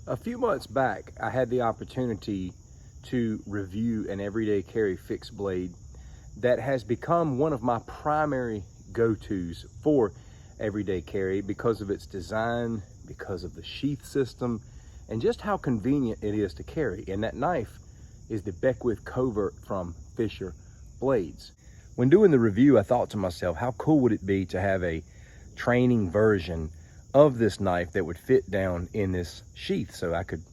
A few months back, I had the opportunity to review an everyday carry fixed blade that has become one of my primary go-tos for everyday carry because of its design, because of the sheath system, and just how convenient it is to carry. And that knife is the Beckwith Covert from Fisher Blades. When doing the review, I thought to myself, how cool would it be to have a training version of this knife that would fit down in this sheath so I could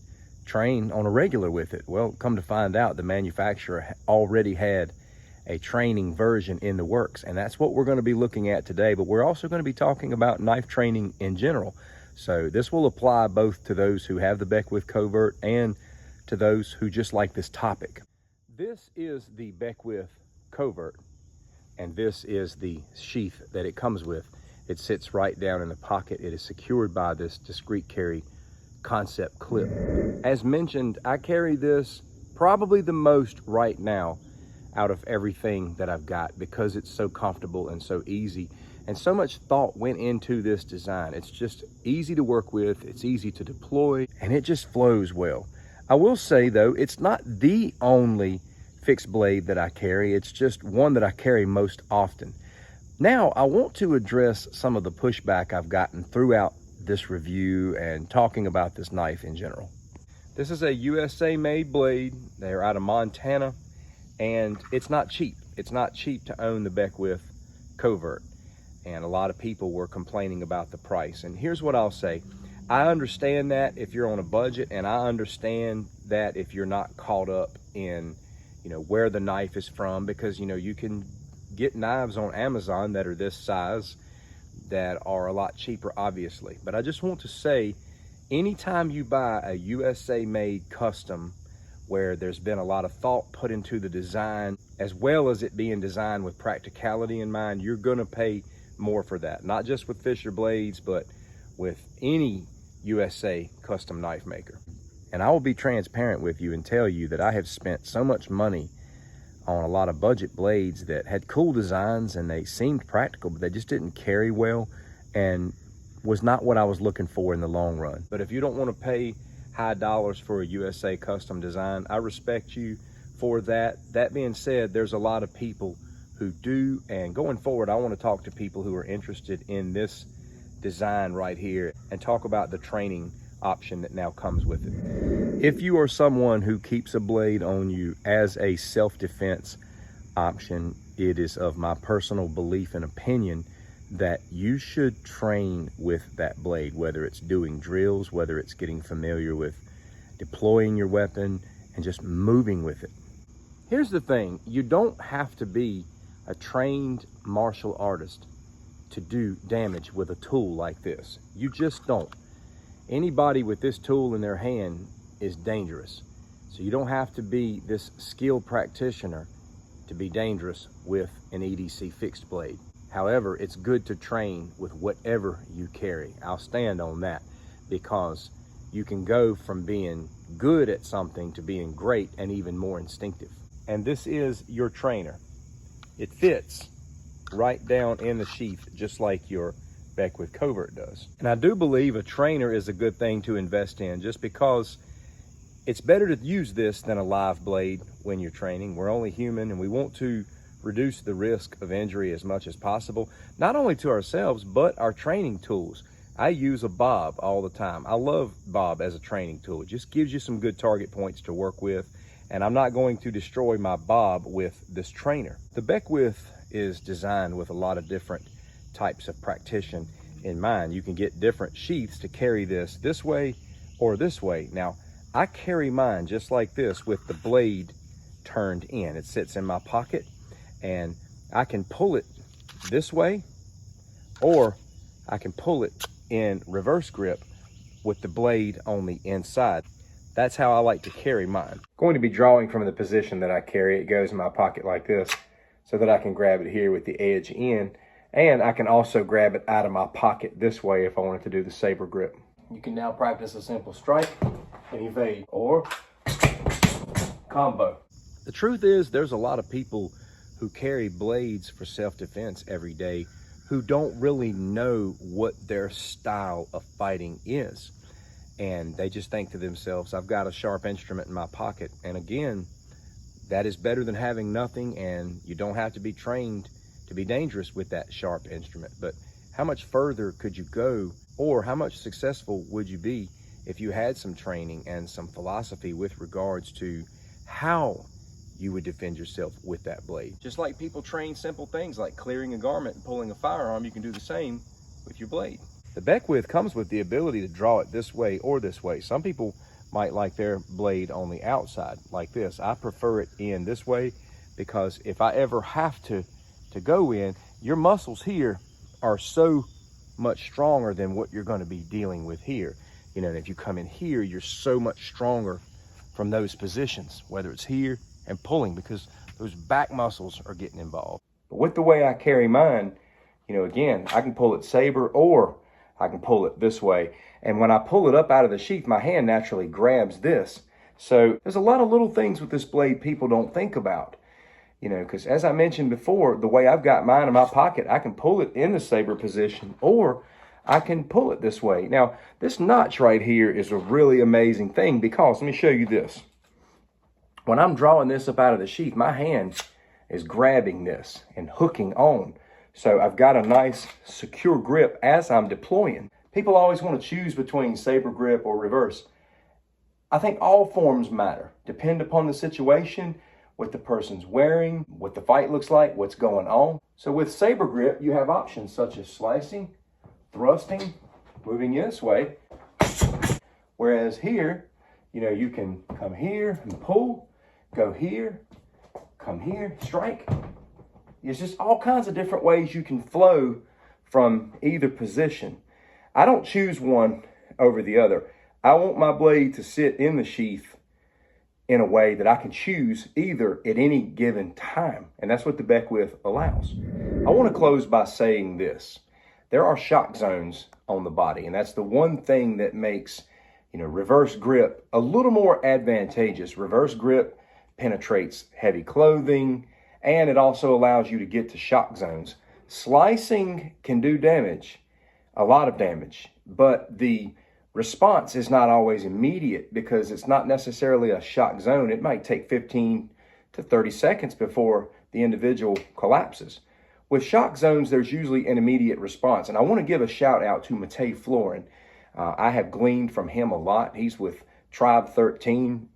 train on a regular with it. Well, come to find out, the manufacturer already had a training version in the works, and that's what we're going to be looking at today. But we're also going to be talking about knife training in general. So this will apply both to those who have the Beckwith Covert and to those who just like this topic. This is the Beckwith Covert, and this is the sheath that it comes with. It sits right down in the pocket. It is secured by this discreet carry concept clip. As mentioned, I carry this probably the most right now out of everything that I've got because it's so comfortable and so easy, and so much thought went into this design. It's just easy to work with, it's easy to deploy, and it just flows well. I will say though, it's not the only fixed blade that I carry. It's just one that I carry most often. Now, I want to address some of the pushback I've gotten throughout this review and talking about this knife in general. This is a USA made blade. They're out of Montana, and it's not cheap. It's not cheap to own the Beckwith Covert, and a lot of people were complaining about the price. And here's what I'll say. I understand that if you're on a budget, and I understand that if you're not caught up in, where the knife is from, because, you can get knives on Amazon that are this size that are a lot cheaper, obviously. But I just want to say, anytime you buy a USA made custom where there's been a lot of thought put into the design, as well as it being designed with practicality in mind, you're gonna pay more for that. Not just with Fisher Blades, but with any USA custom knife maker. And I will be transparent with you and tell you that I have spent so much money on a lot of budget blades that had cool designs and they seemed practical, but they just didn't carry well and was not what I was looking for in the long run. But if you don't want to pay high dollars for a USA custom design, I respect you for that. That being said, there's a lot of people who do, and going forward, I want to talk to people who are interested in this design right here and talk about the training option that now comes with it. If you are someone who keeps a blade on you as a self-defense option, it is of my personal belief and opinion that you should train with that blade, whether it's doing drills, whether it's getting familiar with deploying your weapon and just moving with it. Here's the thing, you don't have to be a trained martial artist to do damage with a tool like this. You just don't. Anybody with this tool in their hand is dangerous. So you don't have to be this skilled practitioner to be dangerous with an EDC fixed blade. However, it's good to train with whatever you carry. I'll stand on that because you can go from being good at something to being great and even more instinctive. And this is your trainer. It fits right down in the sheath just like your Beckwith Covert does. And I do believe a trainer is a good thing to invest in just because it's better to use this than a live blade when you're training. We're only human and we want to reduce the risk of injury as much as possible, not only to ourselves, but our training tools. I use a bob all the time. I love bob as a training tool. It just gives you some good target points to work with, and I'm not going to destroy my bob with this trainer. The Beckwith is designed with a lot of different types of practitioner in mind. You can get different sheaths to carry this way or this way. Now, I carry mine just like this with the blade turned in. It sits in my pocket, and I can pull it this way, or I can pull it in reverse grip with the blade on the inside. That's how I like to carry mine. Going to be drawing from the position that I carry. It goes in my pocket like this so that I can grab it here with the edge in, and I can also grab it out of my pocket this way if I wanted to do the saber grip. You can now practice a simple strike and evade or combo. The truth is, there's a lot of people who carry blades for self-defense every day who don't really know what their style of fighting is. and they just think to themselves, I've got a sharp instrument in my pocket. And again, that is better than having nothing, and you don't have to be trained to be dangerous with that sharp instrument. But how much further could you go, or how much successful would you be if you had some training and some philosophy with regards to how you would defend yourself with that blade? Just like people train simple things like clearing a garment and pulling a firearm, you can do the same with your blade. The Beckwith comes with the ability to draw it this way or this way. Some people might like their blade on the outside like this. I prefer it in this way because if I ever have to go in, your muscles here are so much stronger than what you're going to be dealing with here. You know, and if you come in here, you're so much stronger from those positions, whether it's here and pulling, because those back muscles are getting involved. But with the way I carry mine, you know, again, I can pull it saber or I can pull it this way. And when I pull it up out of the sheath, my hand naturally grabs this. So there's a lot of little things with this blade people don't think about, you know, because as I mentioned before, the way I've got mine in my pocket, I can pull it in the saber position or I can pull it this way. Now, this notch right here is a really amazing thing because, let me show you this. When I'm drawing this up out of the sheath, my hand is grabbing this and hooking on. So I've got a nice secure grip as I'm deploying. People always want to choose between saber grip or reverse. I think all forms matter. Depend upon the situation, what the person's wearing, what the fight looks like, what's going on. So with saber grip, you have options such as slicing, thrusting, moving this way. Whereas here, you know, you can come here and pull, go here, come here, strike. It's just all kinds of different ways you can flow from either position. I don't choose one over the other. I want my blade to sit in the sheath in a way that I can choose either at any given time. And that's what the Beckwith allows. I want to close by saying this. There are shock zones on the body, and that's the one thing that makes, you know, reverse grip a little more advantageous. Reverse grip penetrates heavy clothing, and it also allows you to get to shock zones. Slicing can do damage, a lot of damage, but the response is not always immediate because it's not necessarily a shock zone. It might take 15 to 30 seconds before the individual collapses. With shock zones, there's usually an immediate response. And I want to give a shout out to Matej Florin. I have gleaned from him a lot. He's with Tribe 13,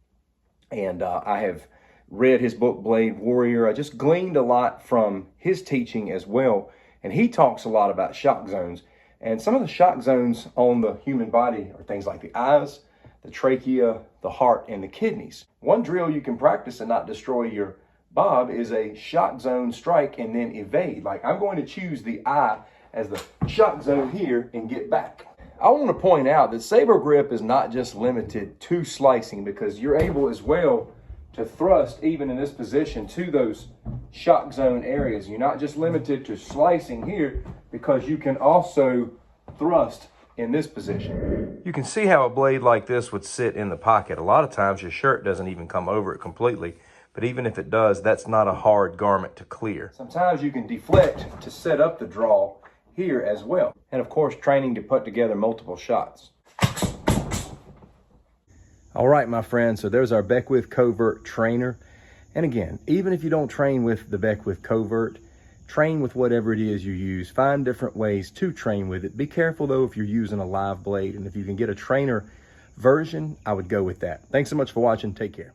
and I have read his book, Blade Warrior. I just gleaned a lot from his teaching as well. And he talks a lot about shock zones. And some of the shock zones on the human body are things like the eyes, the trachea, the heart, and the kidneys. One drill you can practice and not destroy your bob is a shock zone strike and then evade. Like, I'm going to choose the eye as the shock zone here and get back. I want to point out that saber grip is not just limited to slicing, because you're able as well to thrust even in this position to those shock zone areas. You're not just limited to slicing here, because you can also thrust in this position. You can see how a blade like this would sit in the pocket. A lot of times your shirt doesn't even come over it completely, but even if it does, that's not a hard garment to clear. Sometimes you can deflect to set up the draw here as well. And of course, training to put together multiple shots. All right, my friends, so there's our Beckwith Covert trainer. And again, even if you don't train with the Beckwith Covert, train with whatever it is you use. Find different ways to train with it. Be careful though if you're using a live blade, and if you can get a trainer version, I would go with that. Thanks so much for watching. Take care.